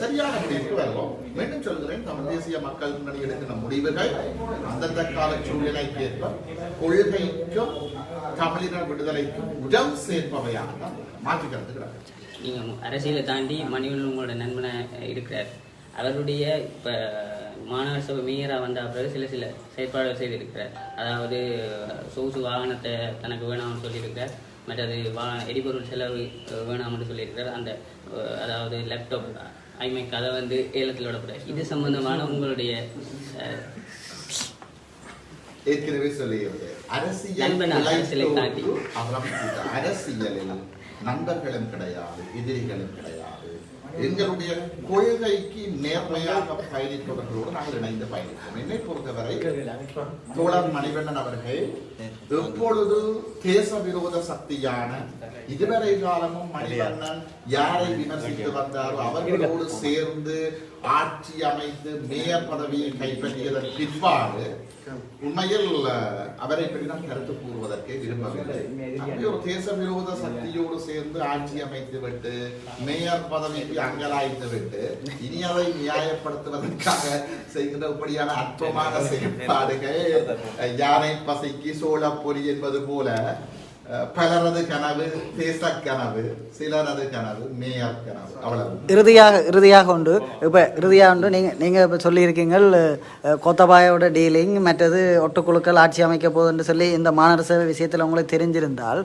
சரியான முடிவுக்கு வருவோம். மீண்டும் சொல்கிறேன், தமிழ் தேசிய மக்கள் முன்னணி எடுக்கின்ற முடிவுகள் அந்தந்த கால சூழ்நிலைக்கு ஏற்ப கொள்கைக்கும் தமிழினர் விடுதலைக்கும் உடல் சேர்ப்பவையாக மாற்றிக்கிறது. நீங்க அரசியலை தாண்டி மணிவன் உங்களோட நண்பனை இருக்கிறார். அவருடைய இப்போ மாநகர சபை மேயராக வந்த பிறகு சில செயற்பாடுகள் செய்திருக்கிறார். அதாவது சொகுசு வாகனத்தை தனக்கு வேணாம்னு சொல்லியிருக்கிறார். மற்றது எரிபொருள் செலவு வேணாம்னு சொல்லியிருக்கிறார். அந்த அதாவது லேப்டாப் ஐமேக் அதை வந்து ஏலத்தில் விடக்கூடாது. இது சம்பந்தமான உங்களுடைய ஏற்கனவே சொல்லுகிறது, அரசியலை தாண்டி அரசியலில் நண்பர்களும் கிடையாது, எதிரிகளும் கிடையாது. எங்களுடைய கொள்கைக்கு நேர்மையாக பயணிப்பவர்களோடு நாங்கள் இணைந்து பயணிப்போம். என்னை பொறுத்தவரை தோழர் மணிவண்ணன் அவர்கள் எப்பொழுது தேச விரோத சக்தியான இதுவரை காலமும் மணிவண்ணன் யாரை விமர்சித்து வந்தாரோ அவர்களோடு சேர்ந்து ஆட்சி அமைத்து மேயர் பதவியை கைப்பற்றியதன் பிற்பாடு உண்மையில் அவரை பற்றி நாம் கருத்து கூறுவதற்கு விரும்பவில்லை. ஒரு தேச விரோத சக்தியோடு சேர்ந்து ஆட்சி அமைத்து விட்டு மேயர் பதவிக்கு அங்கலாய்த்து விட்டு இனி அதை நியாயப்படுத்துவதற்காக செய்கின்ற இப்படியான அற்பமான செயற்பாடுகள் யானை பசைக்கு சோழ பொறி என்பது போல பலரது கனவு தேச கனவு, சிலரது கனவு மேயர் கனவு. அவ்வளவு. இறுதியாக உண்டு. இப்போ இறுதியாக உண்டு. நீங்கள் இப்போ சொல்லியிருக்கீங்கள் கோத்தபாயோட டீலிங் மற்றது ஒட்டுக்குழுக்கள் ஆட்சி அமைக்க போகுதுன்னு சொல்லி இந்த மாநகர சபை விஷயத்தில் உங்களுக்கு தெரிஞ்சிருந்தால்,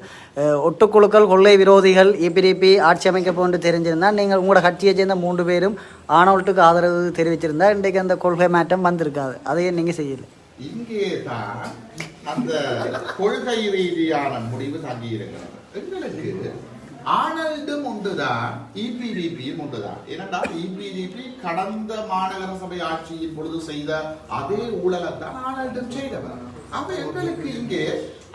ஒட்டுக்குழுக்கள் கொள்ளை விரோதிகள் இபிடிபி ஆட்சி அமைக்க போகுதுன்னு தெரிஞ்சிருந்தால் நீங்கள் உங்களோட கட்சியை சேர்ந்த 3 பேரும் ஆனவல்ட்டுக்கு ஆதரவு தெரிவிச்சிருந்தா இன்றைக்கு அந்த கொள்கை மாற்றம் வந்திருக்காது. அதையும் நீங்கள் செய்யலை. இங்கே தான் அந்த கொள்கை ரீதியான முடிவு தங்கி இருக்கிறது. எங்களுக்கு ஆனல்டும் உண்டுதான், இபிடிபியும் உண்டுதான். ஏனென்றால் இபிடிபி கடந்த மாநகர சபை ஆட்சியின் பொழுது செய்த அதே ஊழலைத்தான் ஆனல்டும் செய்தவர். அப்ப எங்களுக்கு இங்கே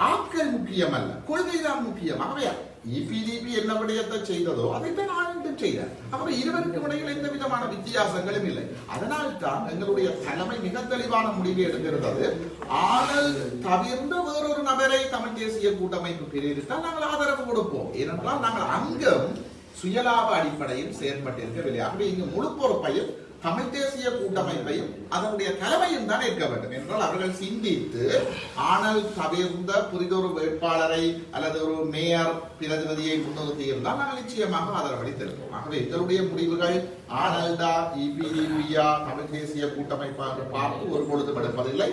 ஆட்கள் முக்கியம் அல்ல, கொள்கைதான் முக்கியம். ஆகவே இபிடிபி என்ன விடயத்தை செய்ததோ அதைத்தான் ஆனல்டும் செய்தார். ஆகவே இருவருக்கும் இடையில் எந்த விதமான வித்தியாசங்களும் இல்லை. அதனால் தான் எங்களுடைய தலைமை மிக தெளிவான முடிவை எடுக்கிறது. ஆனல் தவிர்ந்த வேறொரு நபரை தமிழ் தேசிய கூட்டமைப்பு பிரிவித்தால் நாங்கள் ஆதரவு கொடுப்போம். ஏனென்றால் நாங்கள் அங்கும் சுயலாப அடிப்படையில் செயற்பட்டிருக்கவில்லை. ஆகவே இங்கு முழு பொறுப்பையும் தமிழ் தேசிய கூட்டமைப்பையும் அதனுடைய தலைமையும் தான் ஏற்க வேண்டும். என்றால் அவர்கள் சிந்தித்து ஆனல் தவிர்ந்த புதிதொரு வேட்பாளரை அல்லது ஒரு மேயர் பிரதிநிதியை முன்னிறுத்தி இருந்தால் நாங்கள் நிச்சயமாக ஆதரவளித்திருப்போம். ஆகவே எங்களுடைய முடிவுகள் ஆனல்டா இபிடிபியா தமிழ் தேசிய கூட்டமைப்பாக பார்த்து ஒரு பொழுதும் எடுப்பதில்லை.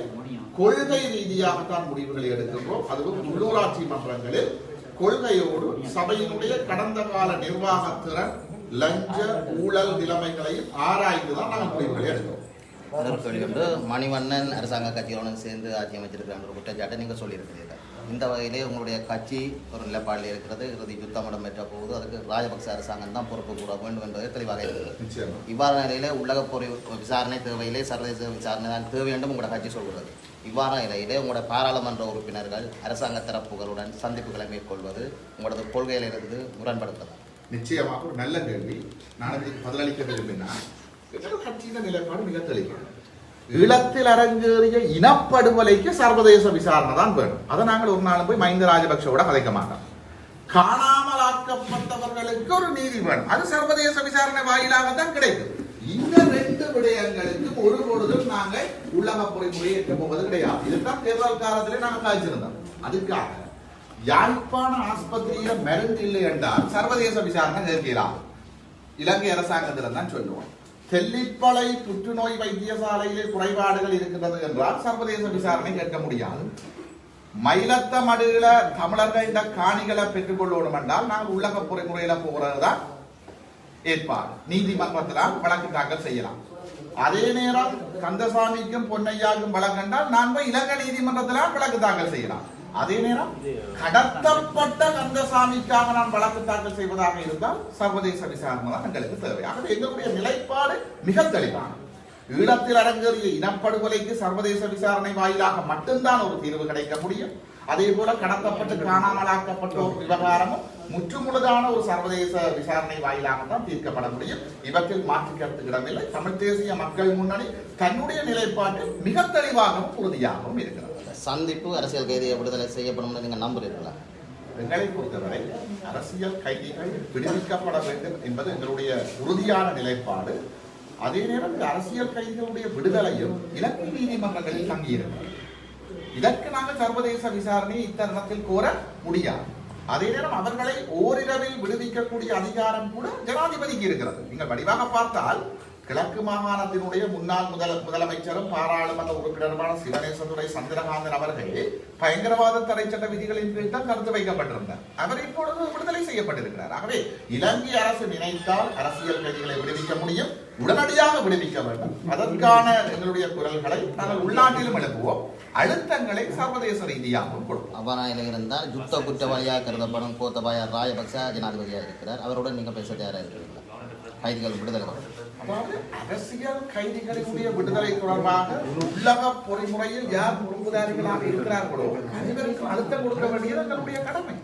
கொள்கை ரீதியாகத்தான் முடிவுகளை எடுக்கின்றோம். அதுவும் உள்ளூராட்சி மன்றங்களில் கொள்கையோடு சபையினுடைய கடந்த கால நிர்வாகத்திறன் லஞ்ச ஊழல் நிலைமைகளையும் ஆராய்ந்துதான் நாங்கள் முடிவுகளை எடுக்கிறோம். இன்னொரு கேள்வி வந்து மணிவண்ணன் அரசாங்க கட்சிகளுடன் சேர்ந்து ஆட்சி அமைச்சிருக்கிற ஒரு குற்றச்சாட்டை நீங்கள் சொல்லியிருக்கிறீர்கள். இந்த வகையிலே உங்களுடைய கட்சி ஒரு நிலைப்பாடில் இருக்கிறது, இறுதி யுத்தம் இடம்பெற்ற போது அதுக்கு ராஜபக்ச அரசாங்கம் தான் பொறுப்பு கூற வேண்டும் என்பது தெளிவாக இருக்கிறது. இவ்வாறான நிலையிலே உலகப்பொறி விசாரணை தேவையிலே சர்வதேச விசாரணை தான் தேவை என்றும் உங்களோட கட்சி சொல்கிறது. இவ்வாறான நிலையிலே உங்களோட பாராளுமன்ற உறுப்பினர்கள் அரசாங்க தரப்புகளுடன் சந்திப்புகளை மேற்கொள்வது உங்களது கொள்கையிலிருந்து முரண்படுத்தலாம். நிச்சயமாக ஒரு நல்ல கேள்வி. நான் அதுக்கு பதிலளிக்க விரும்பினால் கட்சியின் நிலைப்பாடு மிக தெளிவானது. ஈழத்தில் அரங்கேறிய இனப்படுகொலைக்கு சர்வதேச விசாரணை தான் வேணும். அதை நாங்கள் ஒரு நாளும் போய் மஹிந்த ராஜபக்சவோட கதைக்க மாட்டோம். காணாமலாக்கப்பட்டவர்களுக்கு ஒரு நீதி வேணும், அது சர்வதேச விசாரணை வாயிலாகத்தான் கிடைக்கும். இந்த 2 விடயங்களுக்கு ஒரு பொழுதும் நாங்கள் உள்ளக பொறிமுறையை ஏற்க போவது கிடையாது. இதுதான் தேர்தல் காலத்திலே நாங்கள் காய்ச்சிருந்தோம். அதுக்காக யாழ்ப்பாண ஆஸ்பத்திரியில மருந்து இல்லை என்றால் சர்வதேச விசாரணை கேட்கலாம். இலங்கை அரசாங்கத்தில தான் சொல்லுவோம். தெல்லிப்பளை புற்றுநோய் வைத்தியசாலையிலே குறைபாடுகள் இருக்கிறது என்றால் சர்வதேச விசாரணை கேட்க முடியாது. மயிலத்த மடுகள தமிழர்கள் காணிகளை பெற்றுக் கொள்ளணும் என்றால் நாங்கள் உள்ளக பொறிமுறையில போறதுதான் ஏற்பாடு. நீதிமன்றத்தினால் வழக்கு தாக்கல் செய்யலாம். அதே நேரம் கந்தசாமிக்கும் பொன்னையாக்கும் வழக்கென்றால் நான் போய் இலங்கை நீதிமன்றத்தினால் வழக்கு தாக்கல் செய்யலாம். அதே நேரம் கடத்தப்பட்ட கந்தசாமிக்காக நான் வழக்கு தாக்கல் செய்வதாக இருந்தால் சர்வதேச விசாரணை தான் எங்களுக்கு தேவை. ஆகவே எங்களுடைய நிலைப்பாடு மிக தெளிவான. ஈழத்தில் அரங்கேறிய இனப்படுகொலைக்கு சர்வதேச விசாரணை வாயிலாக மட்டும்தான் ஒரு தீர்வு கிடைக்க முடியும். அதே போல கடத்தப்பட்டு காணாமலாக்கப்பட்ட ஒரு விவகாரமும் முற்றுமுழுதான ஒரு சர்வதேச விசாரணை வாயிலாக தான் தீர்க்கப்பட முடியும். இவற்றில் மாற்று கருத்து இடமில்லை. தமிழ் தேசிய மக்கள் முன்னணி தன்னுடைய நிலைப்பாட்டு மிக தெளிவாகவும் உறுதியாகவும் இருக்கிறது. சந்திப்பு அரசியல் கைதியை விடுதலை செய்யப்படும் நீங்கள் நம்புகிறீர்களா? எங்களை பொறுத்தவரை அரசியல் கைதிகள் விடுவிக்கப்பட வேண்டும் என்பது எங்களுடைய உறுதியான நிலைப்பாடு. அதே நேரம் அரசியல் கைதிகளுடைய விடுதலையும் இலங்கை நீதிமன்றங்களில் தங்கியிருக்கிறது. இதற்கு நாங்கள் சர்வதேச விசாரணையை இத்தருணத்தில் கோர முடியாது. அதே நேரம் அவர்களை ஓரிரவில் விடுவிக்கக்கூடிய அதிகாரம் கூட ஜனாதிபதிக்கு இருக்கிறது. நீங்கள் வடிவாக பார்த்தால் கிழக்கு மாகாணத்தினுடைய முன்னாள் முதலமைச்சரும் பாராளுமன்ற உறுப்பினருமான சிவனேசதுரை சந்திரகாந்தன் அவர்கள் பயங்கரவாத தடை சட்ட விதிகளின் கீழ் தான் கருத்து வைக்கப்பட்டிருந்தார். அவர் இப்பொழுது விடுதலை செய்யப்பட்டிருக்கிறார். ஆகவே இலங்கை அரசு நினைத்தால் அரசியல் கைதிகளை விடுவிக்க முடியும், உடனடியாக விடுவிக்க வேண்டும். அதற்கான எங்களுடைய குரல்களை நாங்கள் உள்நாட்டிலும் எழுப்புவோம், அழுத்தங்களை சர்வதேச ரீதியாகவும் கொடுப்போம். அவ்வாறாக இருந்தால் யுத்த குற்றவாளியாக கருதப்படும் கோத்தபாய ராஜபக்ச ஜனாதிபதியாக இருக்கிறார். அவருடன் நீங்கள் பேச தயாராக இருக்கிறீர்களா? கைதிகள் விடுதலை அதாவது அரசியல் கைதிகளுடைய விடுதலை தொடர்பாக உள்ளக பொறிமுறையில் யார் பொறுப்புதாரிகளாக இருக்கிறார்களோ அனைவருக்கு அழுத்தம் கொடுக்க வேண்டியது எங்களுடைய கடமை.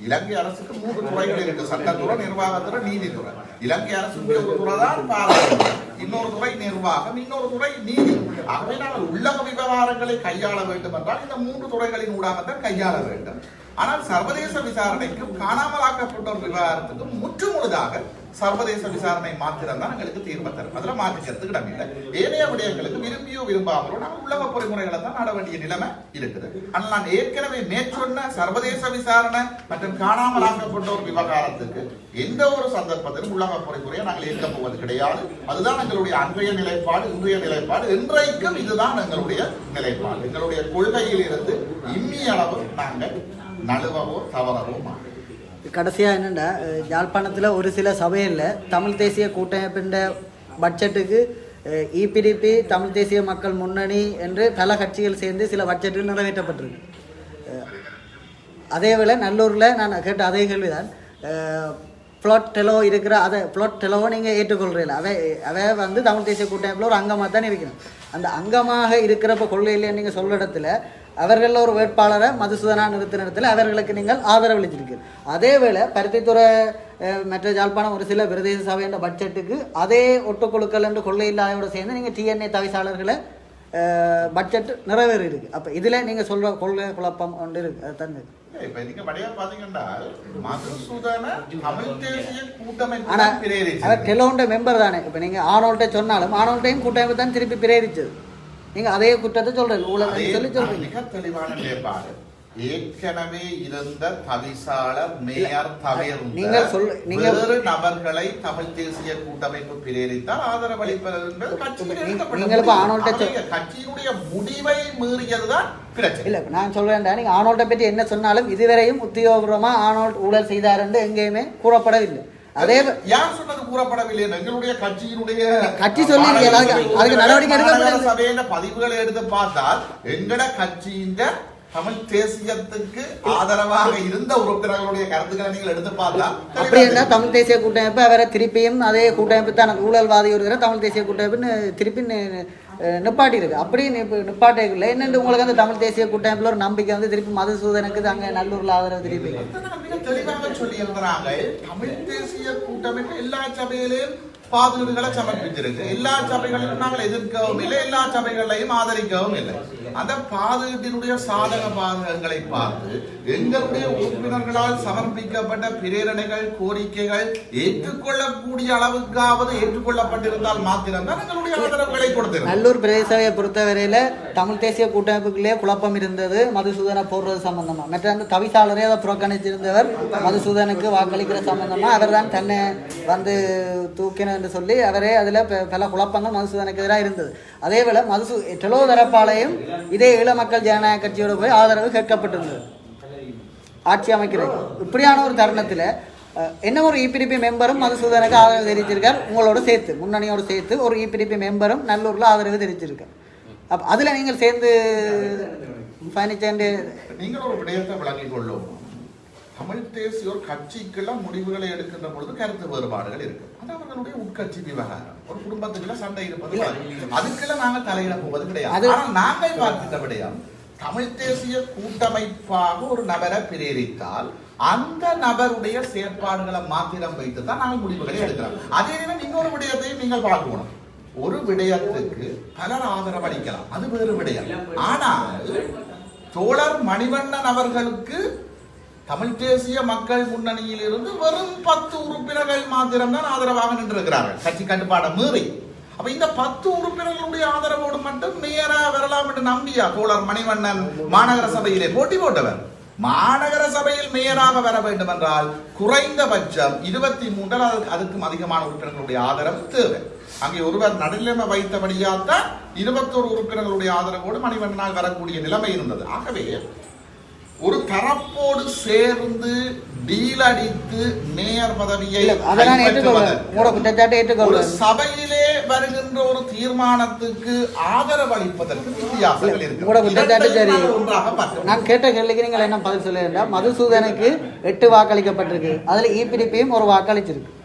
இலங்கை அரசுக்கு 3 துறைகள் இருக்கு: சட்டத்துறை, நிர்வாகத்துறை, நீதித்துறை. இலங்கை அரசுடைய ஒரு துறை தான் பாராளுமன்றம், இன்னொரு துறை நிர்வாகம், இன்னொரு துறை நீதி. ஆகவே நாங்கள் உள்ளக விவகாரங்களை கையாள வேண்டும் என்றால் இந்த 3 துறைகளின் ஊடாகத்தான் கையாள வேண்டும். ஆனால் சர்வதேச விசாரணைக்கும் காணாமலாக்கப்பட்ட ஒரு விவகாரத்துக்கும் முற்றுமுழுதாக சர்வதேச விசாரணை மாத்திரம் தான் எங்களுக்கு தீர்வு தரும். அதுல மாற்றிக்கிறதுக்கு இடமில்லை. ஏனைய விடயங்களுக்கு விரும்பியோ விரும்பாமலோ நாங்கள் உள்ளக பொறிமுறைகளை தான் நாட வேண்டிய நிலைமை இருக்குது. ஆனால் நான் ஏற்கனவே நேற்றொன்ன சர்வதேச விசாரணை மற்றும் காணாமலாக்கப்பட்ட ஒரு விவகாரத்துக்கு எந்த ஒரு சந்தர்ப்பத்திலும் உள்ளக பொறிமுறையை நாங்கள் ஏற்க போவது கிடையாது. அதுதான் எங்களுடைய அன்றைய நிலைப்பாடு, இன்றைய நிலைப்பாடு, இன்றைக்கும் இதுதான் எங்களுடைய நிலைப்பாடு. எங்களுடைய கொள்கையில் இருந்து இம்மிய அளவு நாங்கள் நழுவவோ தவறவோ மாட்டோம். கடைசியாக என்னென்னா, யாழ்ப்பாணத்தில் ஒரு சில சபையில் தமிழ் தேசிய கூட்டமைப்பின் பட்ஜெட்டுக்கு இபிடிபி, தமிழ் தேசிய மக்கள் முன்னணி என்று பல கட்சிகள் சேர்ந்து சில பட்ஜெட்டுகள் நிறைவேற்றப்பட்டிருக்கு. அதேவேளை நல்லூரில் நான் கேட்ட அதே கேள்விதான், ஃப்ளாட் டெலோ இருக்கிற அதை ஃப்ளாட் டெலோவை நீங்கள் ஏற்றுக்கொள்கிறீங்களா? அவை வந்து தமிழ் தேசிய கூட்டமைப்பில் ஒரு அங்கமாக தான் இருக்கணும். அந்த அங்கமாக இருக்கிறப்ப கொள்கையில் நீங்கள் சொல்கிற இடத்துல அவர்களில் ஒரு வேட்பாளரை மதுசூதனா நிறுத்தின இடத்துல அவர்களுக்கு நீங்கள் ஆதரவளிச்சிருக்கீங்க. அதே வேளை பருத்தித்துறை மற்ற யாழ்ப்பாணம் ஒரு சில பிரதேச சபை என்ற பட்ஜெட்டுக்கு அதே ஒட்டுக்குழுக்கள் என்று கொள்கை இல்லாதோடு சேர்ந்து நீங்கள் டிஎன்ஏ தவிசாளர்களை பட்ஜெட் நிறைவேறி இருக்கு. அப்போ இதில் நீங்கள் சொல்கிற கொள்கை குழப்பம் ஒன்று இருக்கு. அது தந்து இப்ப நீங்க வடிவா பாத்தீங்கன்னா மதுசூதன தமிழ் தேசிய கூட்டமைப்பு ஆனா அவர் டெலோண்ட மெம்பர் தானே. இப்ப நீங்க ஆனோல்ட்ட சொன்னாலும் ஆனோல்ட்டையும் கூட்டமைப்பு தான் திருப்பி பிரேரிச்சது. நீங்க அதே குற்றத்தை சொல்றீங்க, ஊழல் சொல்லி சொல்றீங்க. மிக தெளிவான நிலைப்பாடு. ஏற்கனவே இருந்த தவிசாளர் மேயர் தவிர வேறு நபர்களை தமிழ் தேசிய கூட்டமைப்பு பிரேரித்தால் ஆதரவளிப்பது என்பது கட்சியினுடைய முடிவை மீறியதுதான் பிரச்சனை. இல்ல நான் சொல்றேன்டா, நீங்க ஆனோல்ட்டை பற்றி என்ன சொன்னாலும் இதுவரையும் உத்தியோகபூர்வமா ஆனோல்ட் ஊழல் செய்தார் என்று எங்கேயுமே கூறப்படவில்லை. அதே யார் சொன்னது கூறப்படவில்லை. எங்களுடைய கட்சியினுடைய கட்சி சொல்லி அதுக்கு நடவடிக்கை எடுக்க சபையில பதிவுகளை எடுத்து பார்த்தால் எங்கட கட்சியின் தமிழ் தேசியத்துக்கு ஆதரவாக இருந்த உறுப்பினர்களுடைய கருத்துக்களை நீங்கள் எடுத்து பார்த்தா அப்படி இருந்தா தமிழ் தேசிய கூட்டமைப்பு அவரை திருப்பியும் அதே கூட்டமைப்பு தான் ஊழல்வாதி இருக்கிற தமிழ் தேசிய கூட்டமைப்புன்னு திருப்பி நிப்பாட்டி இருக்கு. அப்படி நிப்பாட்டே இல்லை என்னென்று உங்களுக்கு அந்த தமிழ் தேசிய கூட்டமைப்புல ஒரு நம்பிக்கை வந்து திருப்பி மதுசூதனுக்கு அங்கே நல்லூர்ல ஆதரவு திருப்பி தெளிவாக சொல்லி இருக்கிறாங்க. தமிழ் தேசிய கூட்டமைப்பு எல்லா சபையிலையும் பாதுகாப்புகளை சமர்ப்பிச்சிருக்கு. எல்லா சபைகளிலும் நாங்கள் எதிர்க்கவும் இல்லை, எல்லா சபைகளையும் ஆதரிக்கவும் இல்லை. அந்த பாதுகாப்பினுடைய சாதக பாதகங்களை பார்த்து எங்களுடைய உறுப்பினர்களால் சமர்ப்பிக்கப்பட்ட பிரேரணைகள் கோரிக்கைகள் ஏற்றுக்கொள்ளக்கூடிய அளவுக்காவது ஏற்றுக்கொள்ளப்பட்டிருந்தால் மாத்திரம்தான் எங்களுடைய ஆதரவுகளை கொடுத்திருந்தோம். நல்லூர் பிரதேசவை பொறுத்தவரையில தமிழ் தேசிய கூட்டமைப்புக்குள்ளே குழப்பம் இருந்தது மதுசூதனை போடுறது சம்பந்தமா. மற்ற அந்த தவிசாளரே அதை புறக்கணிச்சிருந்தவர் மதுசூதனுக்கு வாக்களிக்கிற சம்பந்தமா அவர் தான் தன்னை வந்து தூக்கின என்று சொல்லி அவரே அதில் பல குழப்பங்கள் மதுசூதனுக்கு எதிராக இருந்தது. அதே போல எட்டலோ தரப்பாளையும் இதே ஈழ மக்கள் ஜனநாயக கட்சியோடு போய் ஆதரவு கேட்கப்பட்டிருந்தது ஆட்சி அமைக்கிறது. இப்படியான ஒரு தருணத்தில் என்ன ஒரு இபிடிபி மெம்பரும் மதுசூதனுக்கு ஆதரவு தெரிவிச்சிருக்கார். உங்களோட சேர்த்து முன்னணியோடு சேர்த்து ஒரு இபிடிபி மெம்பரும் நல்லூரில் ஆதரவு தெரிவிச்சிருக்கார். அப்போ அதில் நீங்கள் சேர்ந்து பயணிச்சேன். நீங்கள் ஒரு விடயத்தை விளங்கிக் கொள்ளும். தமிழ் தேசியோர் கட்சிக்கெல்லாம் முடிவுகளை எடுக்கின்ற பொழுது கருத்து வேறுபாடுகள் இருக்கு. அது அவர்களுடைய உட்கட்சி விவகாரம். ஒரு குடும்பத்துக்குள்ள சண்டை இருப்பது அதுக்கெல்லாம் நாங்கள் தலையிட போவது கிடையாது. நாங்கள் பார்க்கின்ற விடயம் தமிழ் தேசிய கூட்டமைப்பாக ஒரு நபரை பிரேரித்தால் அந்த நபருடைய செயற்பாடுகளை மாத்திரம் வைத்து தான் நாங்கள் முடிவுகளை எடுக்கிறோம். அதே நேரம் இன்னொரு விடயத்தையும் நீங்கள் பார்க்கணும். ஒரு விடயத்துக்கு பலர் ஆதரவு அளிக்கலாம், அது வேறு விடயம். ஆனால் தோழர் மணிவண்ணன் அவர்களுக்கு தமிழ் தேசிய மக்கள் முன்னணியில் இருந்து வெறும் 10 உறுப்பினர்கள் மாத்திரம் தான் ஆதரவாக நின்றிருக்கிறார்கள் கட்சி கட்டுப்பாட்டை மீறி. அப்ப இந்த 10 உறுப்பினர்களுடைய ஆதரவோடு மட்டும் மேயரா வரலாம் என்று நம்பியா தோழர் மணிவண்ணன் மாநகர சபையிலே போட்டி போட்டவர்? மாநகர சபையில் மேயராக வர வேண்டும் என்றால் குறைந்தபட்சம் 23 அதுக்கும் அதிகமான உறுப்பினர்களுடைய ஆதரவு தேவை. அங்கே ஒருவர் நடுநிலைமை வைத்தபடியாத்தான் 21 உறுப்பினர்களுடைய ஆதரவோடு மணிவண்ணனால் வரக்கூடிய நிலைமை இருந்தது. ஆகவே ஒரு தரப்போடு சேர்ந்து டீல் அடித்து மேயர் பதவியை ஒரு சபையிலே வருகின்ற ஒரு தீர்மானத்துக்கு ஆதரவு அளிப்பதற்கு வித்தியாசங்கள் இருக்கு. நான் கேட்ட கேள்விக்கு நீங்கள் என்ன பதில் சொல்ல? மதுசூதனுக்கு 8 வாக்களிக்கப்பட்டிருக்கு. அதுல இபிடிபியும் ஒரு வாக்களிச்சிருக்கு.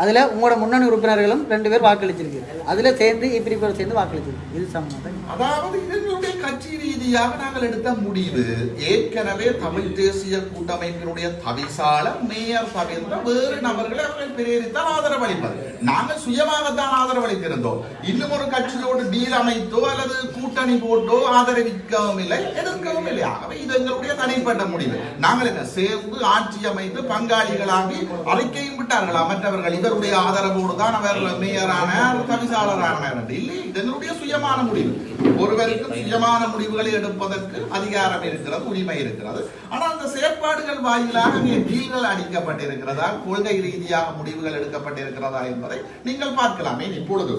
அதுல உங்களோட முன்னணி உறுப்பினர்களும் 2 பேர் வாக்களிச்சிருக்கு. அதுல சேர்ந்து இபிடிபியோட சேர்ந்து வாக்களிச்சிருக்கு. இது சம்பந்தம். அதாவது இதனுடைய கட்சி ரீதியாக நாங்கள் எடுத்த முடிவு ஏற்கனவே தமிழ் தேசிய கூட்டமைப்பினுடைய தவிசாளர் மேயர் தவிர்த்த வேறு நபர்களை அவர்கள் பிரேரித்தால் ஆதரவு அளிப்பது. நாங்கள் சுயமாகத்தான் ஆதரவு அளித்திருந்தோம். இன்னும் ஒரு கட்சியோடு டீல் அமைத்தோ அல்லது கூட்டணி போட்டோ ஆதரவிக்கவும் இல்லை, எதிர்க்கவும் இல்லை. ஆகவே இது எங்களுடைய தனிப்பட்ட முடிவு. நாங்கள் என்ன சேர்ந்து ஆட்சி அமைத்து பங்காளிகளாகி அறிக்கையும் விட்டார்களா மற்றவர்கள் இவருடைய ஆதரவோடு தான் அவர் மேயரான தவிசாளரான இல்லை. இதனுடைய சுயமான முடிவு. ஒருவருக்கும் சுயமான முடிவுகளை எடுப்பதற்கு அதிகாரம் இருக்கிறது, உரிமை இருக்கிறது. ஆனால் அந்த செயற்பாடுகள் வாயிலாக டீல்கள் அடிக்கப்பட்டிருக்கிறதா, கொள்கை ரீதியாக முடிவுகள் எடுக்கப்பட்டிருக்கிறதா என்பதை நீங்கள் பார்க்கலாமே. இப்பொழுது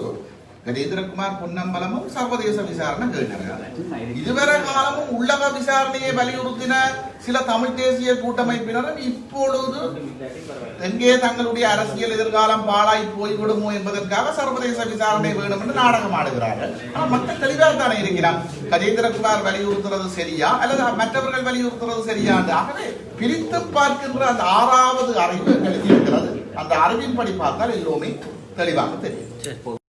கஜேந்திரகுமார் பொன்னம்பலமும் சர்வதேச விசாரணை கேட்டார்கள். இதுவரை காலமும் உள்ளக விசாரணையை வலியுறுத்தின சில தமிழ் தேசிய கூட்டமைப்பினரும் இப்பொழுது எங்கே தங்களுடைய அரசியல் எதிர்காலம் பாழாய் போய்விடுமோ என்பதற்காக சர்வதேச விசாரணை வேணும் என்று நாடகம் ஆடுகிறார்கள். ஆனால் மக்கள் தெளிவாக தானே இருக்கிறார். கஜேந்திரகுமார் வலியுறுத்துறது சரியா அல்லது மற்றவர்கள் வலியுறுத்துறது சரியா? ஆகவே பிரித்து பார்க்கின்ற அந்த 6வது அறிவு எங்களுக்கு இருக்கிறது. அந்த அறிவின்படி பார்த்தால் எல்லோருமே தெளிவாக தெரியும்.